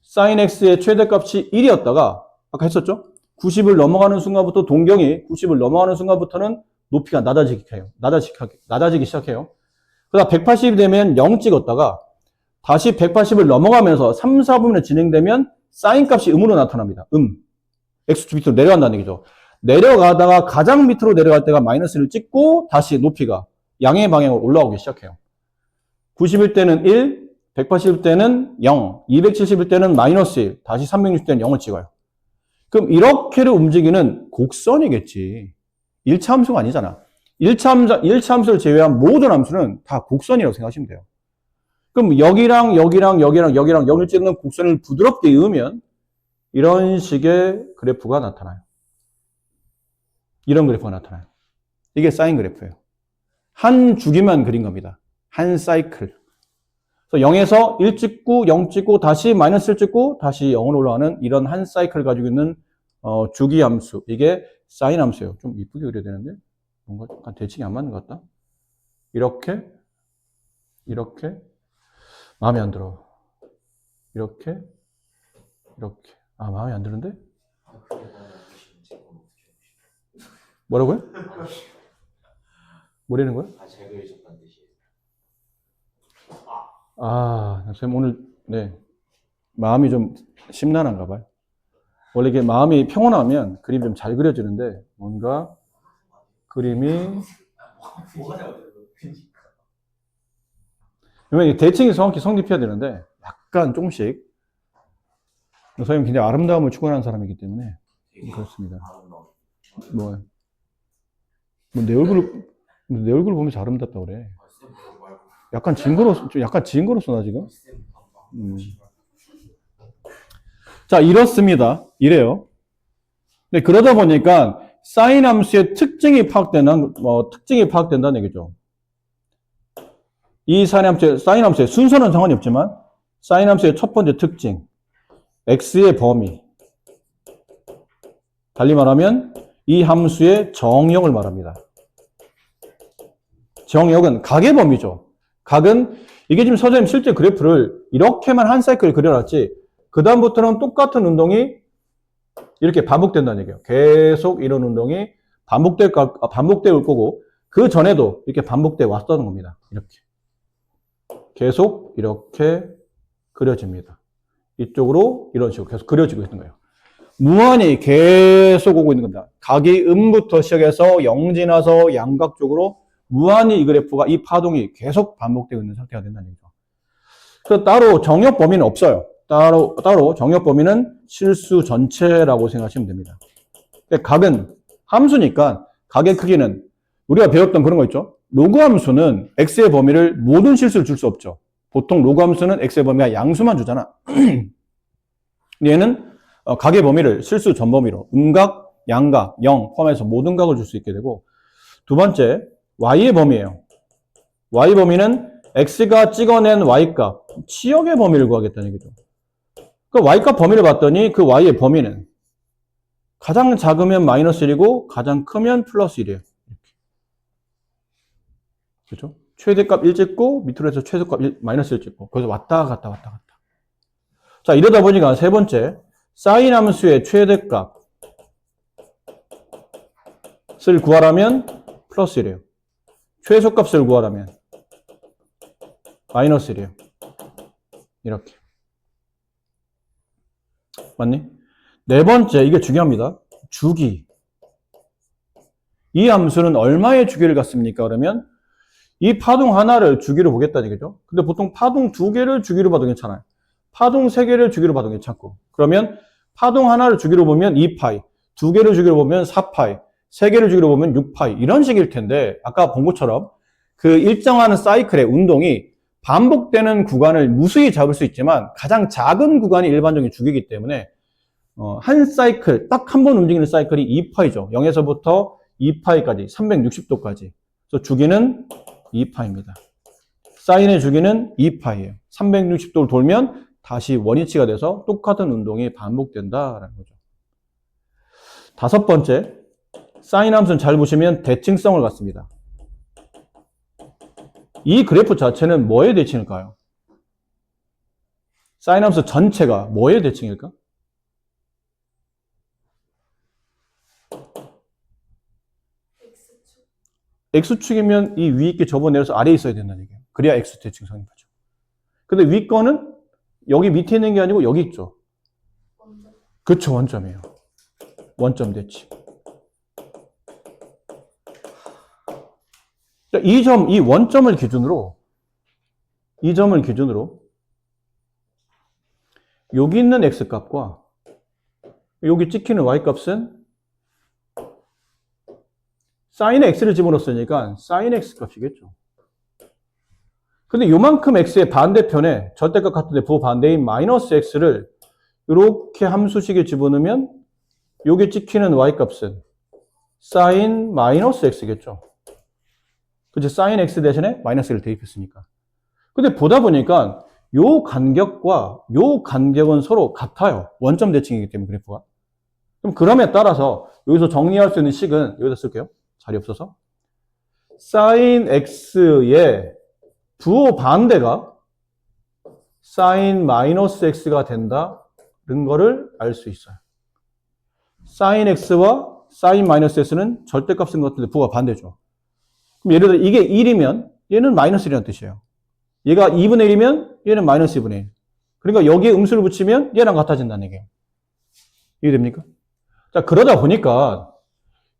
sin x의 최대값이 1이었다가 아까 했었죠? 90을 넘어가는 순간부터 동경이 90을 넘어가는 순간부터는 높이가 낮아지기 시작해요. 그러다 180이 되면 0 찍었다가 다시 180을 넘어가면서 3, 4분면에 진행되면 sin 값이 음으로 나타납니다. x축 밑으로 내려간다는 얘기죠. 내려가다가 가장 밑으로 내려갈 때가 마이너스를 찍고 다시 높이가 양의 방향으로 올라오기 시작해요. 90일 때는 1, 180일 때는 0, 270일 때는 마이너스 1, 다시 360때는 0을 찍어요. 그럼 이렇게를 움직이는 곡선이겠지. 1차 함수가 아니잖아. 1차 함수를 제외한 모든 함수는 다 곡선이라고 생각하시면 돼요. 그럼 여기랑 0을 찍는 곡선을 부드럽게 이으면 이런 식의 그래프가 나타나요. 이런 그래프가 나타나요. 이게 사인 그래프예요. 한 주기만 그린 겁니다. 한 사이클. 그래서 0에서 1 찍고 0 찍고 다시 마이너스 1 찍고 다시 0으로 올라가는 이런 한 사이클을 가지고 있는 주기 함수. 이게 사인 함수예요. 좀 이쁘게 그려야 되는데 뭔가 약간 대칭이 안 맞는 것 같다. 이렇게 마음에 안 들어. 이렇게 마음에 안 드는데? 뭐라고요? 뭐라는 거야? 잘 그리셨다는 뜻이에요. 선생님 오늘, 네. 마음이 좀 심란한가 봐요. 원래 이게 마음이 평온하면 그림이 좀 잘 그려지는데, 뭔가 그림이. 왜냐면 대칭이 정확히 성립해야 되는데, 약간 조금씩. 선생님 굉장히 아름다움을 추구하는 사람이기 때문에, 그렇습니다. 내 얼굴을 보면서 아름답다고 그래. 약간 징그러웠어, 나 지금. 자, 이렇습니다. 이래요. 근데 그러다 보니까 사인 함수의 특징이 파악된다는 얘기죠. 이 사인 함수의 순서는 상관이 없지만, 사인 함수의 첫 번째 특징, x의 범위. 달리 말하면, 이 함수의 정역을 말합니다. 정역은 각의 범위죠. 각은, 이게 지금 선생님 실제 그래프를 이렇게만 한 사이클 그려놨지, 그다음부터는 똑같은 운동이 이렇게 반복된다는 얘기예요. 계속 이런 운동이 반복될 거고, 그 전에도 이렇게 반복돼 왔다는 겁니다. 이렇게. 계속 이렇게 그려집니다. 이쪽으로 이런 식으로 계속 그려지고 있는 거예요. 무한히 계속 오고 있는 겁니다. 각이 음부터 시작해서 0 지나서 양각 쪽으로 무한히 이 그래프가, 이 파동이 계속 반복되고 있는 상태가 된다는 얘기죠. 그래서 따로 정역 범위는 없어요. 따로 정역 범위는 실수 전체라고 생각하시면 됩니다. 각은 함수니까 각의 크기는 우리가 배웠던 그런 거 있죠. 로그 함수는 x의 범위를 모든 실수를 줄 수 없죠. 보통 로그 함수는 x의 범위가 양수만 주잖아. 얘는 각의 범위를 실수 전 범위로 음각, 양각, 0 포함해서 모든 각을 줄 수 있게 되고, 두 번째 y의 범위예요. y 범위는 x가 찍어낸 y값, 치역의 범위를 구하겠다는 얘기죠. 그 y값 범위를 봤더니 그 y의 범위는 가장 작으면 마이너스 1이고 가장 크면 플러스 1이에요. 이렇게. 그죠? 최대값 1 찍고, 밑으로 해서 최소값 마이너스 1 찍고, 거기서 왔다 갔다 왔다 갔다. 자, 이러다 보니까 세 번째, 사인 함수의 최대값을 구하라면 플러스 1이에요. 최소값을 구하라면 마이너스 1이에요. 이렇게. 맞니? 네 번째, 이게 중요합니다. 주기. 이 함수는 얼마의 주기를 갖습니까? 그러면 이 파동 하나를 주기로 보겠다는 얘기죠. 근데 보통 파동 두 개를 주기로 봐도 괜찮아요. 파동 세 개를 주기로 봐도 괜찮고. 그러면 파동 하나를 주기로 보면 2파이, 두 개를 주기로 보면 4파이, 세 개를 주기로 보면 6파이 이런 식일 텐데 아까 본 것처럼 그 일정한 사이클의 운동이 반복되는 구간을 무수히 잡을 수 있지만 가장 작은 구간이 일반적인 주기이기 때문에 한 사이클, 딱 한 번 움직이는 사이클이 2파이죠. 0에서부터 2파이까지, 360도까지. 그래서 주기는 2파입니다. 사인의 주기는 2파이예요. 360도를 돌면 다시 원위치가 돼서 똑같은 운동이 반복된다라는 거죠. 다섯 번째, 사인 함수는 잘 보시면 대칭성을 갖습니다. 이 그래프 자체는 뭐에 대칭일까요? 사인 함수 전체가 뭐에 대칭일까? X축이면 이 위에 게 접어내려서 아래에 있어야 된다는 얘기예요. 그래야 X 대칭성인 거죠. 근데 위 거는 여기 밑에 있는 게 아니고 여기 있죠. 원점. 그쵸, 원점이에요. 원점 대칭. 이 원점을 기준으로, 여기 있는 X값과 여기 찍히는 Y값은 사인 X를 집어넣었으니까 사인 X 값이겠죠. 근데 요만큼 X의 반대편에 절대값 같은데 부반대인 마이너스 X를 이렇게 함수식에 집어넣으면 여기 찍히는 Y값은 사인 마이너스 X겠죠. 그치? 사인 X 대신에 마이너스를 대입했으니까. 근데 보다 보니까 요 간격과 요 간격은 서로 같아요. 원점 대칭이기 때문에 그래프가. 그럼 그럼에 따라서 여기서 정리할 수 있는 식은 여기다 쓸게요. 자리 없어서. 사인 X의 부호 반대가 사인 마이너스 X가 된다는 거를 알 수 있어요. 사인 X와 사인 마이너스 X는 절대값인 것 같은데 부호가 반대죠. 그럼 예를 들어 이게 1이면 얘는 마이너스 1이라는 뜻이에요. 얘가 2분의 1이면 얘는 마이너스 2분의 1. 그러니까 여기에 음수를 붙이면 얘랑 같아진다는 얘기예요. 이해됩니까? 자, 그러다 보니까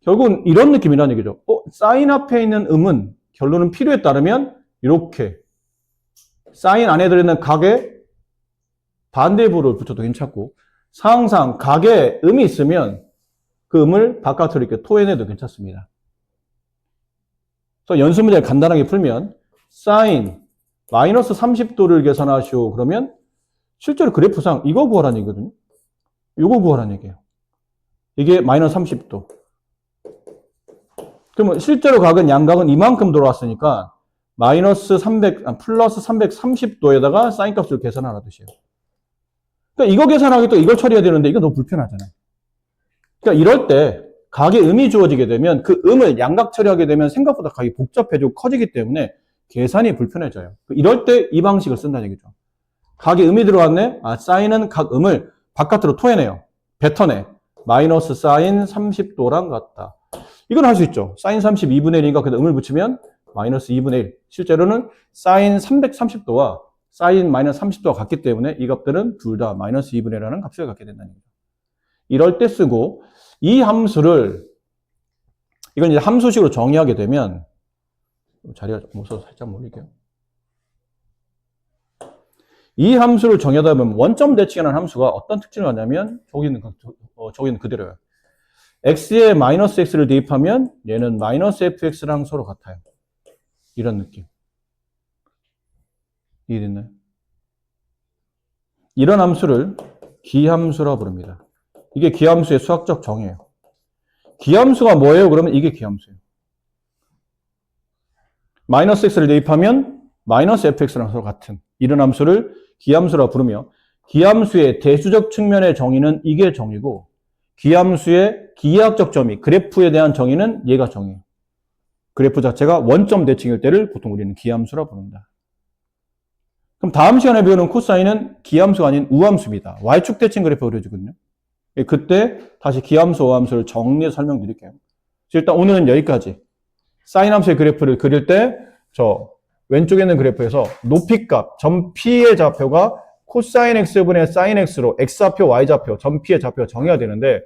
결국은 이런 느낌이라는 얘기죠. 사인 앞에 있는 음은 결론은 필요에 따르면 이렇게 사인 안에 들어있는 각의 반대부를 붙여도 괜찮고 항상 각에 음이 있으면 그 음을 바깥으로 이렇게 토해내도 괜찮습니다. 그래서 연수 문제를 간단하게 풀면 사인 마이너스 30도를 계산하시오. 그러면 실제로 그래프상 이거 구하라는 얘기거든요. 이거 구하라는 얘기예요. 이게 마이너스 30도. 그러면 실제로 각은 양각은 이만큼 돌아왔으니까 마이너스 300, 플러스 330도에다가 사인 값을 계산하라는 뜻이에요. 그러니까 이거 계산하기 또 이걸 처리해야 되는데 이거 너무 불편하잖아요. 그러니까 이럴 때 각의 음이 주어지게 되면 그 음을 양각 처리하게 되면 생각보다 각이 복잡해지고 커지기 때문에 계산이 불편해져요. 이럴 때 이 방식을 쓴다는 얘기죠. 각의 음이 들어왔네? 사인은 각 음을 바깥으로 토해내요. 뱉어내. 마이너스 사인 30도랑 같다. 이건 할 수 있죠. 사인 32분의 1이니까 그 음을 붙이면 마이너스 2분의 1. 실제로는 사인 330도와 사인 마이너스 30도가 같기 때문에 이 값들은 둘 다 마이너스 2분의 1이라는 값을 갖게 된다는 얘기죠. 이럴 때 쓰고 이 함수를 이건 이제 함수식으로 정의하게 되면 자리가 없어서 살짝 몰릴게요. 이 함수를 정의하다 보면 원점 대칭이라는 함수가 어떤 특징을 갖냐면 저기는 그대로예요. x에 마이너스 x를 대입하면 얘는 마이너스 fx랑 서로 같아요. 이런 느낌. 이해됐나요? 이런 함수를 기함수라고 부릅니다. 이게 기함수의 수학적 정의예요. 기함수가 뭐예요? 그러면 이게 기함수예요. 마이너스 x를 대입하면 마이너스 fx랑 서로 같은 이런 함수를 기함수라고 부르며 기함수의 대수적 측면의 정의는 이게 정의고 기함수의 기하학적 정의, 그래프에 대한 정의는 얘가 정의예요. 그래프 자체가 원점 대칭일 때를 보통 우리는 기함수라 부른다. 그럼 다음 시간에 배우는 코사인은 기함수가 아닌 우함수입니다. Y축 대칭 그래프 그려지거든요. 그때 다시 기함수, 우함수를 정리해서 설명드릴게요. 일단 오늘은 여기까지. 사인 함수의 그래프를 그릴 때 저 왼쪽에 있는 그래프에서 높이값, 점 P의 좌표가 코사인 X분의 사인 X로 X좌표, Y좌표, 점 P의 좌표가 정해야 되는데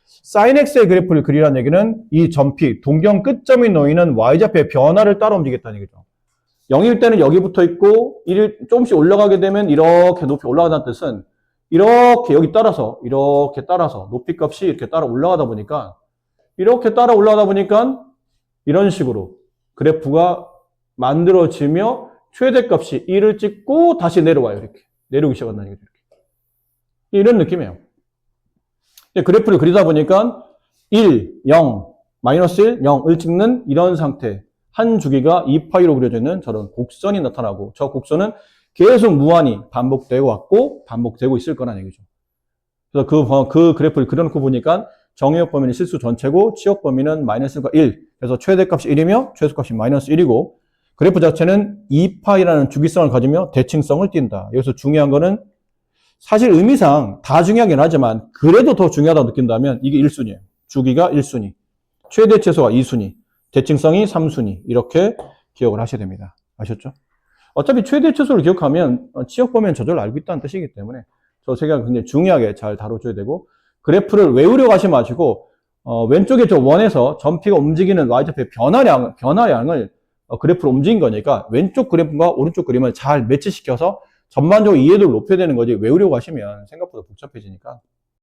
사인 X의 그래프를 그리라는 얘기는 이 점 P, 동경 끝점이 놓이는 Y좌표의 변화를 따라 움직이겠다는 얘기죠. 0일 때는 여기 붙어 있고 1일 조금씩 올라가게 되면 이렇게 높이 올라가다는 뜻은 이렇게 여기 따라서 이렇게 따라서 높이값이 이렇게 따라 올라가다 보니까 이렇게 따라 올라가다 보니까 이런 식으로 그래프가 만들어지며 최대값이 1을 찍고 다시 내려와요. 이렇게 내려오기 시작한다는 얘기죠. 이런 느낌이에요. 그래프를 그리다 보니까 1, 0, 마이너스 1, 0을 찍는 이런 상태. 한 주기가 2파이로 그려져 있는 저런 곡선이 나타나고 저 곡선은 계속 무한히 반복되고 왔고 반복되고 있을 거라는 얘기죠. 그래서 그 그래프를 그려놓고 보니까 정의역 범위는 실수 전체고 치역 범위는 마이너스 1과 1. 그래서 최대값이 1이며 최소값이 마이너스 1이고 그래프 자체는 2파이라는 주기성을 가지며 대칭성을 띈다. 여기서 중요한 거는 사실 의미상 다 중요하긴 하지만 그래도 더 중요하다고 느낀다면 이게 1순위예요. 주기가 1순위, 최대 최소가 2순위, 대칭성이 3순위 이렇게 기억을 하셔야 됩니다. 아셨죠? 어차피 최대 최소를 기억하면 치역 범위는 저절로 알고 있다는 뜻이기 때문에 저 세 개가 굉장히 중요하게 잘 다뤄줘야 되고 그래프를 외우려고 하지 마시고 왼쪽에 저 원에서 점 P가 움직이는 Y좌표의 변화량을 그래프로 움직인 거니까 왼쪽 그래프과 오른쪽 그림을 잘 매치시켜서 전반적으로 이해도를 높여야 되는 거지 외우려고 하시면 생각보다 복잡해지니까